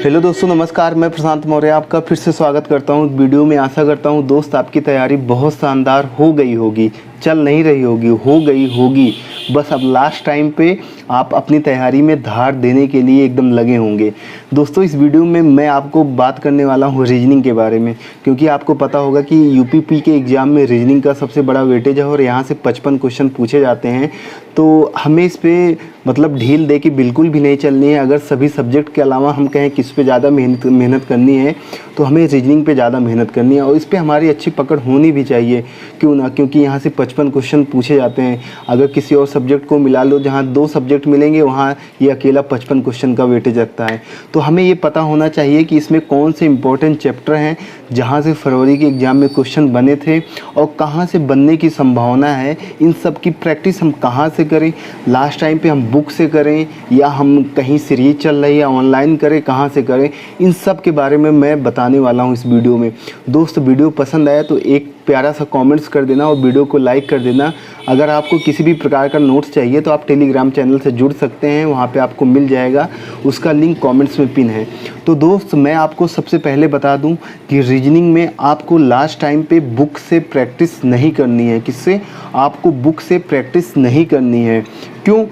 Hello दोस्तों, नमस्कार। मैं प्रशांत मौर्य आपका फिर से स्वागत करता हूँ वीडियो में। आशा करता हूँ दोस्त आपकी तैयारी बहुत शानदार हो गई होगी, चल नहीं रही होगी, हो गई होगी। बस अब लास्ट टाइम पे आप अपनी तैयारी में धार देने के लिए एकदम लगे होंगे। दोस्तों, इस वीडियो में मैं आपको बात करने वाला हूँ रीजनिंग के बारे में, क्योंकि आपको पता होगा कि यूपीपी के एग्ज़ाम में रीजनिंग का सबसे बड़ा वेटेज है और यहाँ से 55 क्वेश्चन पूछे जाते हैं। तो हमें इस पे मतलब ढील दे के बिल्कुल भी नहीं चलनी है। अगर सभी सब्जेक्ट के अलावा हम कहें किस पे ज़्यादा मेहनत करनी है तो हमें रीजनिंग पे ज़्यादा मेहनत करनी है और इस पे हमारी अच्छी पकड़ होनी भी चाहिए। क्यों ना, क्योंकि यहाँ से 55 क्वेश्चन पूछे जाते हैं। अगर किसी और सब्जेक्ट को मिला लो, जहाँ 2 सब्जेक्ट मिलेंगे वहाँ ये अकेला 55 क्वेश्चन का वेटेज रखता है। तो हमें ये पता होना चाहिए कि इसमें कौन से इंपॉर्टेंट चैप्टर हैं जहाँ से फरवरी के एग्ज़ाम में क्वेश्चन बने थे और कहाँ से बनने की संभावना है। इन सब की प्रैक्टिस हम कहाँ से करें, लास्ट टाइम पे हम बुक से करें या हम कहीं सीरीज चल रही है ऑनलाइन करें, कहाँ से करें, इन सब के बारे में मैं बताने वाला हूँ इस वीडियो में। दोस्त, वीडियो पसंद आया तो एक प्यारा सा कमेंट्स कर देना और वीडियो को लाइक कर देना। अगर आपको किसी भी प्रकार का नोट्स चाहिए तो आप टेलीग्राम चैनल से जुड़ सकते हैं, वहाँ पे आपको मिल जाएगा, उसका लिंक कमेंट्स में पिन है। तो दोस्त, मैं आपको सबसे पहले बता दूं कि रीजनिंग में आपको लास्ट टाइम पे बुक से प्रैक्टिस नहीं करनी है। किससे? आपको बुक से प्रैक्टिस नहीं करनी है। क्यों?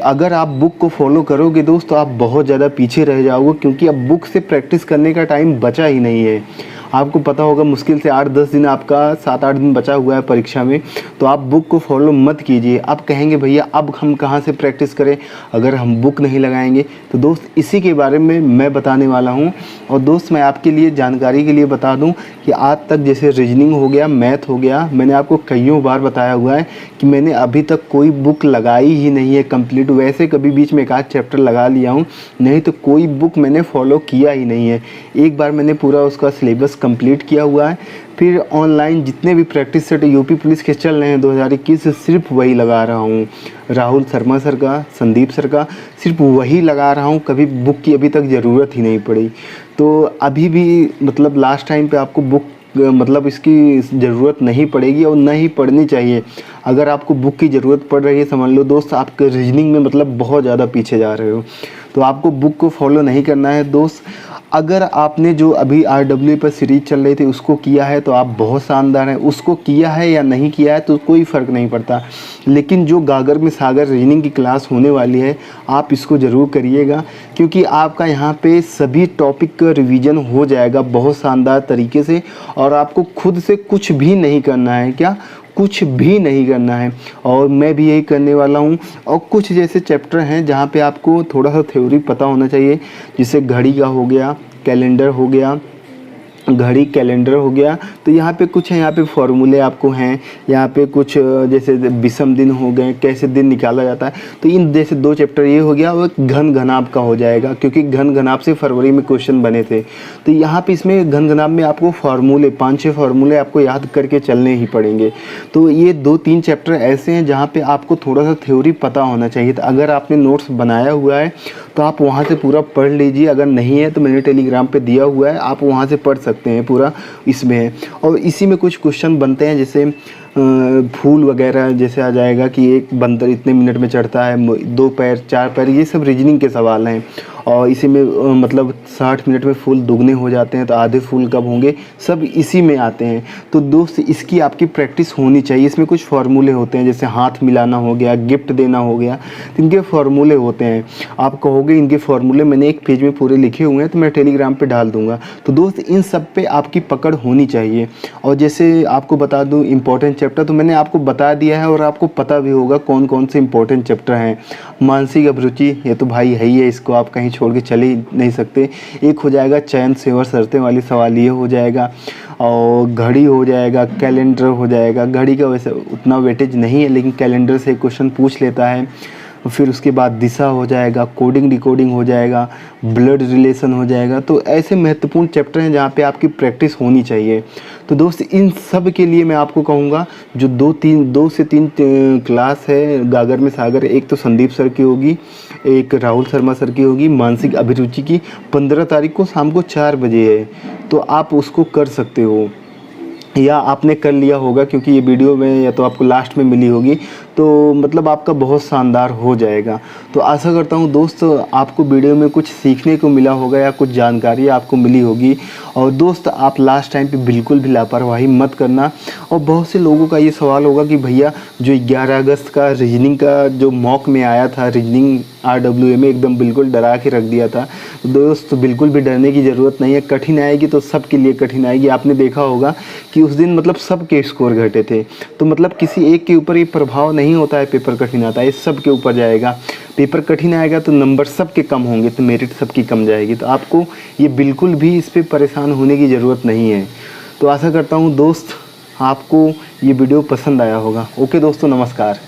अगर आप बुक को फॉलो करोगे दोस्त तो आप बहुत ज़्यादा पीछे रह जाओगे, क्योंकि अब बुक से प्रैक्टिस करने का टाइम बचा ही नहीं है। आपको पता होगा मुश्किल से 8-10 दिन, आपका 7-8 दिन बचा हुआ है परीक्षा में। तो आप बुक को फॉलो मत कीजिए। आप कहेंगे भैया अब हम कहाँ से प्रैक्टिस करें अगर हम बुक नहीं लगाएंगे। तो दोस्त, इसी के बारे में मैं बताने वाला हूँ। और दोस्त, मैं आपके लिए जानकारी के लिए बता दूँ कि आज तक जैसे रीजनिंग हो गया, मैथ हो गया, मैंने आपको कईयों बार बताया हुआ है कि मैंने अभी तक कोई बुक लगाई ही नहीं है कंप्लीट। वैसे कभी बीच में एक आध चैप्टर लगा लिया हूँ, नहीं तो कोई बुक मैंने फॉलो किया ही नहीं है। एक बार मैंने पूरा उसका सिलेबस कंप्लीट किया हुआ है, फिर ऑनलाइन जितने भी प्रैक्टिस सेट यूपी पुलिस के चल रहे हैं 2021 से सिर्फ वही लगा रहा हूँ। राहुल शर्मा सर का, संदीप सर का, सिर्फ वही लगा रहा हूँ। कभी बुक की अभी तक ज़रूरत ही नहीं पड़ी। तो अभी भी मतलब लास्ट टाइम पे आपको बुक मतलब इसकी ज़रूरत नहीं पड़ेगी और ना ही पढ़नी चाहिए। अगर आपको बुक की ज़रूरत पड़ रही है, समझ लो दोस्त आपके रीजनिंग में मतलब बहुत ज़्यादा पीछे जा रहे हो। तो आपको बुक को फॉलो नहीं करना है दोस्त। अगर आपने जो अभी RW पर सीरीज चल रही थी उसको किया है तो आप बहुत शानदार हैं। उसको किया है या नहीं किया है तो कोई फ़र्क नहीं पड़ता, लेकिन जो गागर में सागर रीजनिंग की क्लास होने वाली है आप इसको ज़रूर करिएगा, क्योंकि आपका यहाँ पे सभी टॉपिक का रिवीजन हो जाएगा बहुत शानदार तरीके से। और आपको खुद से कुछ भी नहीं करना है, क्या कुछ भी नहीं करना है। और मैं भी यही करने वाला हूँ। और कुछ जैसे चैप्टर हैं जहाँ पे आपको थोड़ा सा थ्योरी पता होना चाहिए, जैसे घड़ी का हो गया, कैलेंडर हो गया, घड़ी कैलेंडर हो गया। तो यहाँ पे कुछ है, यहाँ पे फॉर्मूले आपको हैं, यहाँ पे कुछ जैसे विषम दिन हो गए, कैसे दिन निकाला जाता है। तो इन जैसे 2 चैप्टर ये हो गया और घन घनाभ का हो जाएगा, क्योंकि घन घनाभ से फरवरी में क्वेश्चन बने थे। तो यहाँ पे इसमें घन घनाभ में आपको फार्मूले 5-6 फार्मूले आपको याद करके चलने ही पड़ेंगे। तो ये 2-3 चैप्टर ऐसे हैं जहाँ पर आपको थोड़ा सा थ्योरी पता होना चाहिए। तो अगर आपने नोट्स बनाया हुआ है तो आप वहाँ से पूरा पढ़ लीजिए, अगर नहीं है तो मैंने टेलीग्राम पर दिया हुआ है, आप वहाँ से पढ़ सकते हैं, पूरा इसमें है। और इसी में कुछ क्वेश्चन बनते हैं, जैसे फूल वगैरह जैसे आ जाएगा कि एक बंदर इतने मिनट में चढ़ता है, 2 पैर 4 पैर, ये सब रीजनिंग के सवाल हैं। और इसी में मतलब 60 मिनट में फूल दुगने हो जाते हैं तो आधे फूल कब होंगे, सब इसी में आते हैं। तो दोस्त, इसकी आपकी प्रैक्टिस होनी चाहिए। इसमें कुछ फार्मूले होते हैं, जैसे हाथ मिलाना हो गया, गिफ्ट देना हो गया, तो इनके फार्मूले होते हैं। आप कहोगे इनके फार्मूले मैंने एक पेज में पूरे लिखे हुए हैं तो मैं टेलीग्राम पे डाल दूंगा। तो दोस्त, इन सब पे आपकी पकड़ होनी चाहिए। और जैसे आपको बता दूं इंपॉर्टेंट चैप्टर तो मैंने आपको बता दिया है और आपको पता भी होगा कौन कौन से इंपॉर्टेंट चैप्टर हैं। मानसिक अभिरुचि, ये तो भाई है ही है, इसको आप कहीं छोड़ के चल ही नहीं सकते। एक हो जाएगा चयन सेवर शर्तें वाली सवाल, ये हो जाएगा। और घड़ी हो जाएगा, कैलेंडर हो जाएगा। घड़ी का वैसे उतना वेटेज नहीं है, लेकिन कैलेंडर से क्वेश्चन पूछ लेता है। फिर उसके बाद दिशा हो जाएगा, कोडिंग डिकोडिंग हो जाएगा, ब्लड रिलेशन हो जाएगा। तो ऐसे महत्वपूर्ण चैप्टर हैं जहाँ पे आपकी प्रैक्टिस होनी चाहिए। तो दोस्त, इन सब के लिए मैं आपको कहूँगा जो 2 से 3 क्लास है गागर में सागर, एक तो संदीप सर की होगी, एक राहुल शर्मा सर की होगी, मानसिक अभिरुचि की 15 तारीख को शाम को 4 बजे है। तो आप उसको कर सकते हो, या आपने कर लिया होगा क्योंकि ये वीडियो में या तो आपको लास्ट में मिली होगी। तो मतलब आपका बहुत शानदार हो जाएगा। तो आशा करता हूँ दोस्त आपको वीडियो में कुछ सीखने को मिला होगा या कुछ जानकारी आपको मिली होगी। और दोस्त आप लास्ट टाइम पे बिल्कुल भी लापरवाही मत करना। और बहुत से लोगों का ये सवाल होगा कि भैया जो 11 अगस्त का रीजनिंग का जो मॉक में आया था, रीजनिंग RWA में एकदम बिल्कुल डरा के रख दिया था। दोस्त बिल्कुल भी डरने की ज़रूरत नहीं है। कठिन आएगी तो सबके लिए कठिन आएगी। आपने देखा होगा कि उस दिन मतलब सबके स्कोर घटे थे। तो मतलब किसी एक के ऊपर ये प्रभाव नहीं होता है पेपर कठिन आता है, ये सब के ऊपर जाएगा। पेपर कठिन आएगा तो नंबर सबके कम होंगे, तो मेरिट सबकी कम जाएगी। तो आपको ये बिल्कुल भी इस पर परेशान होने की ज़रूरत नहीं है। तो आशा करता हूँ दोस्त आपको ये वीडियो पसंद आया होगा। ओके दोस्तों, नमस्कार।